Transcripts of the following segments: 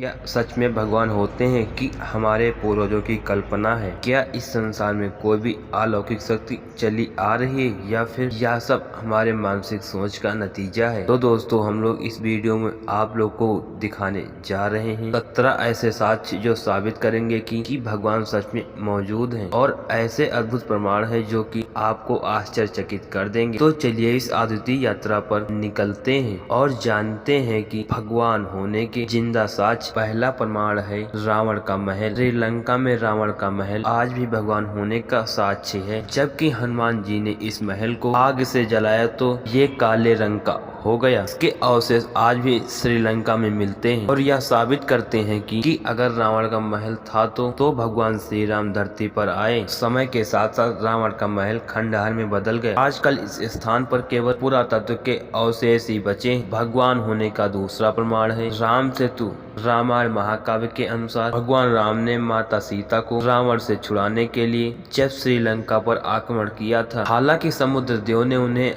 क्या सच में भगवान होते हैं कि हमारे पूर्वजों की कल्पना है? क्या इस संसार में कोई भी अलौकिक शक्ति चली आ रही है या फिर यह सब हमारे मानसिक सोच का नतीजा है? तो दोस्तों, हम लोग इस वीडियो में आप लोग को दिखाने जा रहे हैं 17 ऐसे साक्ष्य जो साबित करेंगे कि भगवान सच में मौजूद हैं और ऐसे अद्भुत प्रमाण है जो कि आपको आश्चर्यचकित कर देंगे। तो चलिए इस अद्वितीय यात्रा पर निकलते हैं और जानते हैं कि भगवान होने के जिंदा साक्ष्य। पहला प्रमाण है रावण का महल। श्रीलंका में रावण का महल आज भी भगवान होने का साक्ष्य है। जबकि हनुमान जी ने इस महल को आग से जलाया तो ये काले रंग का हो गया। इसके अवशेष आज भी श्रीलंका में मिलते हैं और यह साबित करते हैं कि अगर रावण का महल था तो भगवान श्री राम धरती पर आए। समय के साथ साथ रावण का महल खंडहर में बदल गया। आजकल इस स्थान पर केवल पुरातत्व के अवशेष ही बचे। भगवान होने का दूसरा प्रमाण है राम सेतु। रामायण महाकाव्य के अनुसार भगवान राम ने माता सीता को रावण से छुड़ाने के लिए जब श्रीलंका पर आक्रमण किया था, हालांकि समुद्र देव ने उन्हें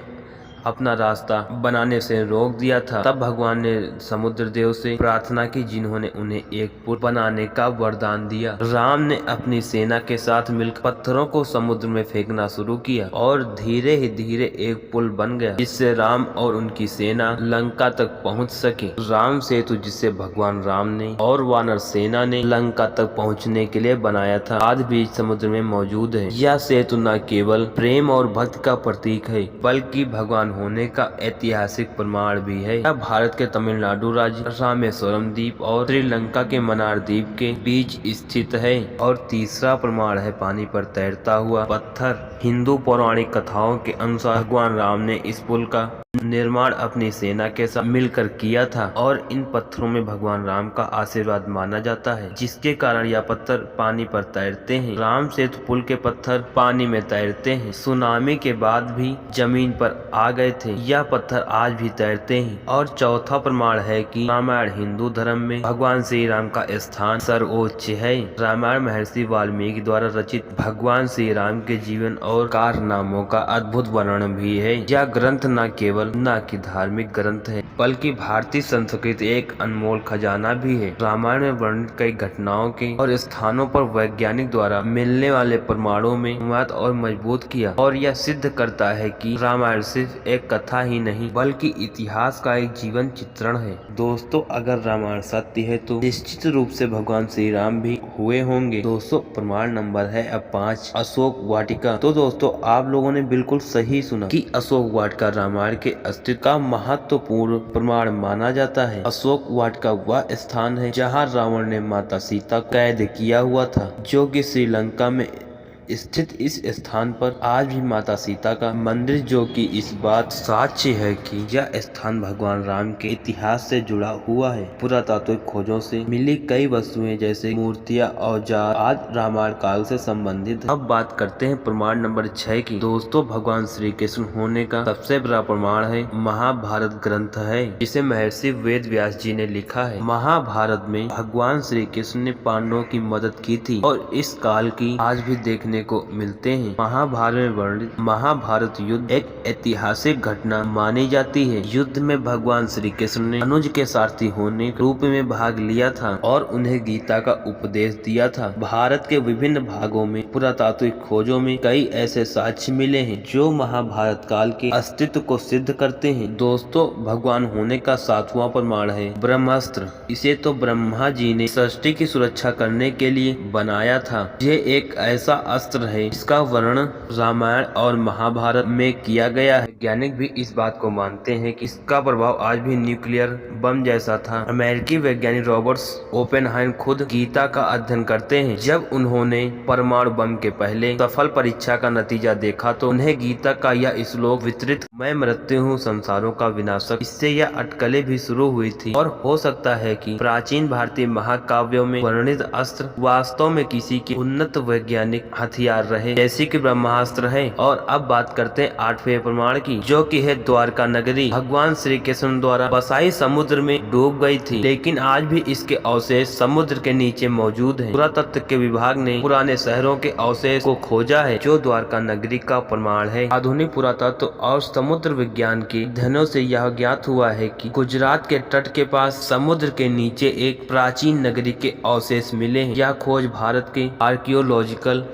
अपना रास्ता बनाने से रोक दिया था, तब भगवान ने समुद्र देव से प्रार्थना की जिन्होंने उन्हें एक पुल बनाने का वरदान दिया। राम ने अपनी सेना के साथ मिलकर पत्थरों को समुद्र में फेंकना शुरू किया और धीरे ही धीरे एक पुल बन गया जिससे राम और उनकी सेना लंका तक पहुंच सके। राम सेतु जिसे भगवान राम ने और वानर सेना ने लंका तक पहुंचने के लिए बनाया था, आज भी समुद्र में मौजूद है। यह सेतु न केवल प्रेम और भक्ति का प्रतीक है बल्कि भगवान होने का ऐतिहासिक प्रमाण भी है। यह भारत के तमिलनाडु राज्य रामेश्वरम द्वीप और श्रीलंका के मन्नार द्वीप के बीच स्थित है। और तीसरा प्रमाण है पानी पर तैरता हुआ पत्थर। हिंदू पौराणिक कथाओं के अनुसार भगवान राम ने इस पुल का निर्माण अपनी सेना के साथ मिलकर किया था और इन पत्थरों में भगवान राम का आशीर्वाद माना जाता है, जिसके कारण यह पत्थर पानी पर तैरते हैं। राम सेतु पुल के पत्थर पानी में तैरते हैं। सुनामी के बाद भी जमीन पर आ गए थे। यह पत्थर आज भी तैरते हैं। और चौथा प्रमाण है कि रामायण हिंदू धर्म में भगवान श्री राम का स्थान सर्वोच्च है। रामायण महर्षि वाल्मीकि द्वारा रचित भगवान श्री राम के जीवन और कारनामों का अद्भुत वर्णन भी है। यह ग्रंथ न केवल न कि धार्मिक ग्रंथ है बल्कि भारतीय संस्कृति एक अनमोल खजाना भी है। रामायण में वर्णित कई घटनाओं के और स्थानों पर वैज्ञानिक द्वारा मिलने वाले प्रमाणों में मत और मजबूत किया और यह सिद्ध करता है कि रामायण सिर्फ एक कथा ही नहीं बल्कि इतिहास का एक जीवन चित्रण है। दोस्तों, अगर रामायण सत्य है तो निश्चित रूप से भगवान श्री राम भी हुए होंगे। दोस्तों, प्रमाण नंबर है अब 5 अशोक वाटिका। तो दोस्तों, आप लोगों ने बिल्कुल सही सुना कि अशोक वाटिका रामायण के अस्तित्व का महत्वपूर्ण प्रमाण माना जाता है। अशोक वाटिका वह स्थान है जहां रावण ने माता सीता को कैद किया हुआ था, जो कि श्रीलंका में स्थित इस स्थान पर आज भी माता सीता का मंदिर, जो कि इस बात साक्ष्य है कि यह स्थान भगवान राम के इतिहास से जुड़ा हुआ है। पुरातात्विक खोजों से मिली कई वस्तुएं जैसे मूर्तियां, औजार आज रामायण काल से संबंधित है। अब बात करते हैं प्रमाण नंबर 6 की। दोस्तों, भगवान श्री कृष्ण होने का सबसे बड़ा प्रमाण है महाभारत ग्रंथ है, जिसे महर्षि वेद व्यास जी ने लिखा है। महाभारत में भगवान श्री कृष्ण ने पांडवों की मदद की थी और इस काल की आज भी देखने को मिलते हैं। महाभारत में वर्णित महाभारत युद्ध एक ऐतिहासिक घटना मानी जाती है। युद्ध में भगवान श्री कृष्ण ने अनुज के सारथी होने के रूप में भाग लिया था और उन्हें गीता का उपदेश दिया था। भारत के विभिन्न भागों में पुरातात्विक खोजों में कई ऐसे साक्ष्य मिले हैं जो महाभारत काल के अस्तित्व को सिद्ध करते हैं। दोस्तों, भगवान होने का 7वां प्रमाण है ब्रह्मास्त्र। इसे तो ब्रह्मा जी ने सृष्टि की सुरक्षा करने के लिए बनाया था। ये एक ऐसा अस्त्र है जिसका वर्णन रामायण और महाभारत में किया गया है। वैज्ञानिक भी इस बात को मानते हैं कि इसका प्रभाव आज भी न्यूक्लियर बम जैसा था। अमेरिकी वैज्ञानिक रॉबर्ट ओपेनहाइमर खुद गीता का अध्ययन करते हैं। जब उन्होंने परमाणु बम के पहले सफल परीक्षा का नतीजा देखा तो उन्हें गीता का यह श्लोक वितरित, मैं मृत्यु हूँ संसारों का विनाशक, इससे यह अटकलें भी शुरू हुई थी। और हो सकता है कि प्राचीन भारतीय महाकाव्यों में वर्णित अस्त्र वास्तव में किसी के उन्नत वैज्ञानिक हथियार रहे, जैसे कि ब्रह्मास्त्र है। और अब बात करते हैं 8वें प्रमाण की, जो कि है द्वारका नगरी। भगवान श्री कृष्ण द्वारा बसाई समुद्र में डूब गई थी, लेकिन आज भी इसके अवशेष समुद्र के नीचे मौजूद हैं। पुरातत्व के विभाग ने पुराने शहरों के अवशेष को खोजा है, जो द्वारका नगरी का प्रमाण है। आधुनिक पुरातत्व और समुद्र विज्ञान के अध्ययनों से यह ज्ञात हुआ है कि गुजरात के तट के पास समुद्र के नीचे एक प्राचीन नगरी के अवशेष मिले हैं। यह खोज भारत के आर्कियोलॉजिकल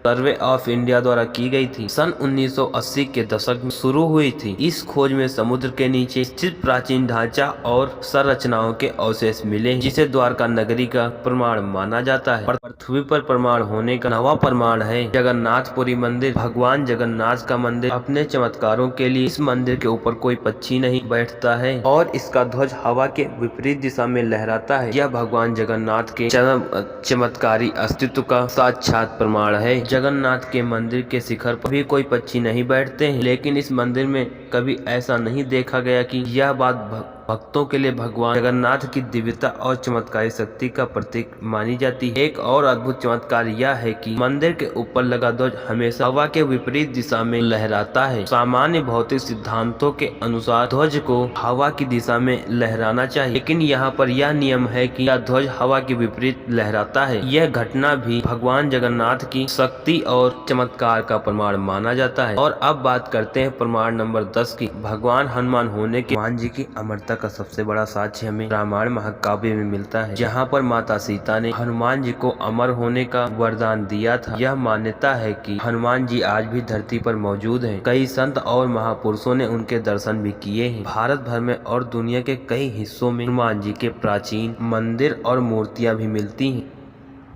सर्वे ऑफ इंडिया द्वारा की गई थी। सन 1980 के दशक में शुरू हुई थी। इस खोज में समुद्र के नीचे स्थित प्राचीन ढांचा और संरचनाओं के अवशेष मिले, जिसे द्वारका नगरी का प्रमाण माना जाता है। पृथ्वी पर प्रमाण होने का नवा प्रमाण है जगन्नाथपुरी मंदिर। भगवान जगन्नाथ का मंदिर अपने चमत्कारों के लिए इस मंदिर के ऊपर कोई पक्षी नहीं बैठता है और इसका ध्वज हवा के विपरीत दिशा में लहराता है। यह भगवान जगन्नाथ के चमत्कारी अस्तित्व का साक्षात प्रमाण है। जगन्नाथ के मंदिर के शिखर पर भी कोई पक्षी नहीं बैठते हैं, लेकिन इस मंदिर में कभी ऐसा नहीं देखा गया कि यह बात भक्तों के लिए भगवान जगन्नाथ की दिव्यता और चमत्कारी शक्ति का प्रतीक मानी जाती है। एक और अद्भुत चमत्कार यह है कि मंदिर के ऊपर लगा ध्वज हमेशा हवा के विपरीत दिशा में लहराता है। सामान्य भौतिक सिद्धांतों के अनुसार ध्वज को हवा की दिशा में लहराना चाहिए, लेकिन यहाँ पर यह नियम है कि यह ध्वज हवा के विपरीत लहराता है। यह घटना भी भगवान जगन्नाथ की शक्ति और चमत्कार का प्रमाण माना जाता है। और अब बात करते हैं प्रमाण नंबर 10 की। भगवान हनुमान होने के हनुमान जी की अमरता का सबसे बड़ा साक्ष्य हमें रामायण महाकाव्य में मिलता है, जहाँ पर माता सीता ने हनुमान जी को अमर होने का वरदान दिया था। यह मान्यता है कि हनुमान जी आज भी धरती पर मौजूद हैं। कई संत और महापुरुषों ने उनके दर्शन भी किए हैं। भारत भर में और दुनिया के कई हिस्सों में हनुमान जी के प्राचीन मंदिर और मूर्तियां भी मिलती हैं,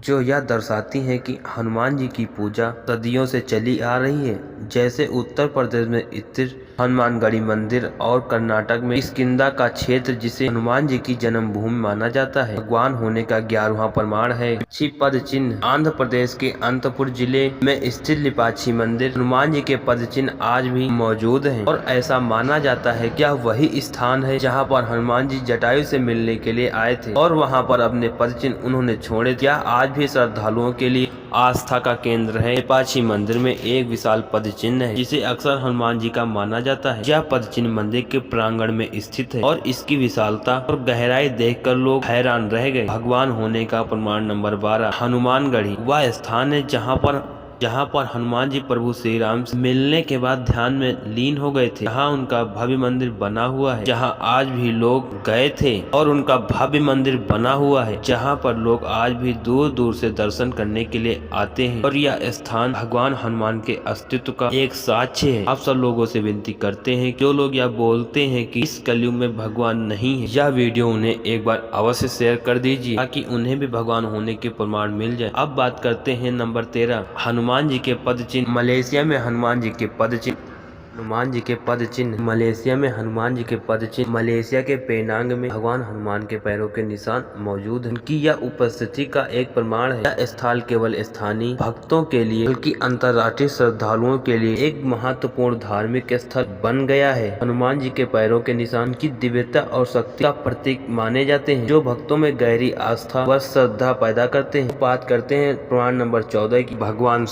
जो यह दर्शाती हैं कि हनुमान जी की पूजा सदियों से चली आ रही है। जैसे उत्तर प्रदेश में स्थित हनुमानगढ़ी मंदिर और कर्नाटक में किष्किंधा का क्षेत्र, जिसे हनुमान जी की जन्मभूमि माना जाता है, भगवान होने का 11वां प्रमाण है। लिपाची पद चिन्ह। आंध्र प्रदेश के अनंतपुर जिले में स्थित लिपाची मंदिर हनुमान जी के पद चिन्ह आज भी मौजूद हैं और ऐसा माना जाता है कि यह वही स्थान है जहां पर हनुमान जी जटायु से मिलने के लिए आए थे और वहां पर अपने पद चिन्ह उन्होंने छोड़े। यह आज भी श्रद्धालुओं के लिए आस्था का केंद्र है। लिपाची मंदिर में एक विशाल पद चिन्ह है, जिसे अक्सर हनुमान जी का माना जाता है। यह पद चिन्ह मंदिर के प्रांगण में स्थित है और इसकी विशालता और गहराई देखकर लोग हैरान रह गए। भगवान होने का प्रमाण नंबर 12। हनुमानगढ़ी वह स्थान है जहाँ पर हनुमान जी प्रभु श्री राम से मिलने के बाद ध्यान में लीन हो गए थे। यहाँ उनका भव्य मंदिर बना हुआ है, जहाँ आज भी लोग गए थे और उनका भव्य मंदिर बना हुआ है, जहाँ पर लोग आज भी दूर दूर से दर्शन करने के लिए आते हैं और यह स्थान भगवान हनुमान के अस्तित्व का एक साक्ष्य है। आप सब लोगों से विनती करते हैं, जो लोग यह बोलते हैं कि इस कलयुग में भगवान नहीं है, यह वीडियो उन्हें एक बार अवश्य शेयर कर दीजिए ताकि उन्हें भी भगवान होने के प्रमाण मिल जाए। अब बात करते हैं नंबर 13, हनुमान जी के पद चिन्ह। मलेशिया में हनुमान जी के पद चिन्ह मलेशिया में हनुमान जी के पद चिन्ह मलेशिया के पेनांग में भगवान हनुमान के पैरों के निशान मौजूद हैं। उनकी यह उपस्थिति का एक प्रमाण है। यह स्थल केवल स्थानीय भक्तों के लिए बल्कि अंतर्राष्ट्रीय श्रद्धालुओं के लिए एक महत्वपूर्ण धार्मिक स्थल बन गया है। हनुमान जी के पैरों के निशान की दिव्यता और शक्ति का प्रतीक माने जाते हैं, जो भक्तों में गहरी आस्था व श्रद्धा पैदा करते हैं। बात करते हैं प्रमाण नंबर 14 की। भगवान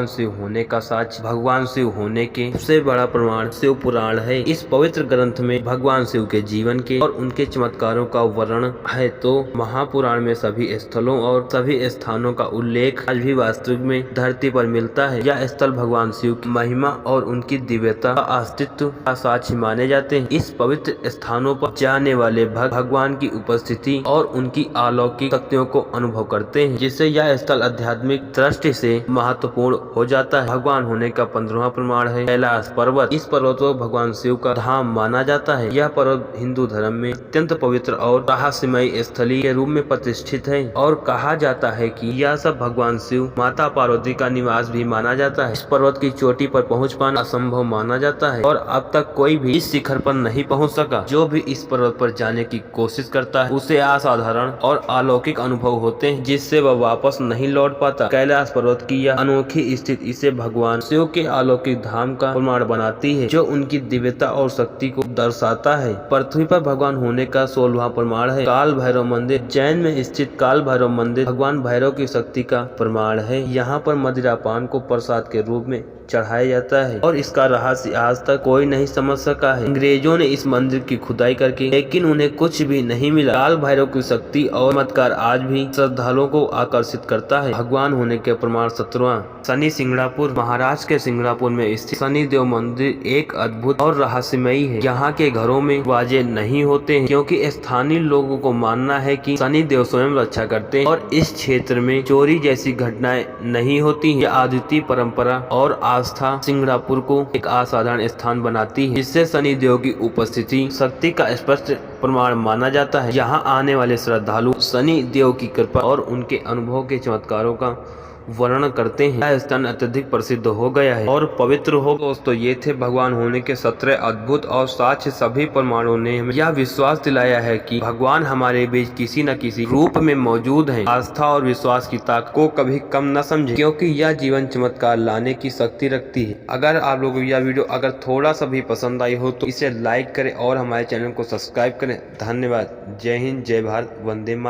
शिव होने का साक्ष्य। भगवान शिव होने के सबसे बड़ा प्रमाण शिव पुराण है। इस पवित्र ग्रंथ में भगवान शिव के जीवन के और उनके चमत्कारों का वर्णन है, तो महापुराण में सभी स्थलों और सभी स्थानों का उल्लेख आज भी वास्तविक में धरती पर मिलता है। यह स्थल भगवान शिव की महिमा और उनकी दिव्यता का अस्तित्व का साक्ष्य माने जाते हैं। इस पवित्र स्थानों पर जाने वाले भक्त भगवान की उपस्थिति और उनकी अलौकिक शक्तियों को अनुभव करते हैं, जिससे यह स्थल आध्यात्मिक दृष्टि से महत्वपूर्ण हो जाता है। भगवान होने का 15वां प्रमाण है कैलाश पर्वत। इस पर्वत को भगवान शिव का धाम माना जाता है। यह पर्वत हिंदू धर्म में अत्यंत पवित्र और रहस्यमय स्थली के रूप में प्रतिष्ठित है और कहा जाता है कि यह सब भगवान शिव माता पार्वती का निवास भी माना जाता है। इस पर्वत की चोटी पर पहुँच पाना असंभव माना जाता है और अब तक कोई भी इस शिखर पर नहीं पहुँच सका। जो भी इस पर्वत पर जाने की कोशिश करता है, उसे असाधारण और अलौकिक अनुभव होते हैं, जिससे वह वापस नहीं लौट पाता। कैलाश पर्वत की यह अनोखी स्थिति इसे भगवान शिव के अलौकिक धाम का प्रमाण बनाती है, जो उनकी दिव्यता और शक्ति को दर्शाता है। पृथ्वी पर भगवान होने का 16वां प्रमाण है काल भैरव मंदिर। जैन में स्थित काल भैरव मंदिर भगवान भैरव की शक्ति का प्रमाण है। यहाँ पर मदिरा पान को प्रसाद के रूप में चढ़ाया जाता है और इसका रहस्य आज तक कोई नहीं समझ सका है। अंग्रेजों ने इस मंदिर की खुदाई करके लेकिन उन्हें कुछ भी नहीं मिला। काल भैरव की शक्ति और चमत्कार आज भी श्रद्धालुओं को आकर्षित करता है। भगवान होने के प्रमाण 17वां शनि सिंगड़ापुर। महाराष्ट्र के सिंगड़ापुर में स्थित शनि देव मंदिर एक अद्भुत और रहस्यमयी है। यहाँ के घरों में दरवाजे नहीं होते हैं क्योंकि स्थानीय लोगों को मानना है कि शनि देव स्वयं रक्षा करते हैं और इस क्षेत्र में चोरी जैसी घटनाएं नहीं होती हैं। यह अद्वितीय परंपरा और आस्था सिंगड़ापुर को एक असाधारण स्थान बनाती है, जिससे शनि देव की उपस्थिति शक्ति का स्पष्ट प्रमाण माना जाता है। यहाँ आने वाले श्रद्धालु शनि देव की कृपा और उनके अनुभव के चमत्कारों का वर्णन करते हैं। यह स्थान अत्यधिक प्रसिद्ध हो गया है और पवित्र हो। दोस्तों, ये थे भगवान होने के 17 अद्भुत और साक्ष्य। सभी प्रमाणों ने हमें यह विश्वास दिलाया है कि भगवान हमारे बीच किसी न किसी रूप में मौजूद हैं। आस्था और विश्वास की ताकत को कभी कम न समझें क्योंकि यह जीवन चमत्कार लाने की शक्ति रखती है। अगर आप लोगों को यह वीडियो अगर थोड़ा सा भी पसंद आई हो तो इसे लाइक करें और हमारे चैनल को सब्सक्राइब करें। धन्यवाद। जय हिंद, जय भारत, वंदे मातरम।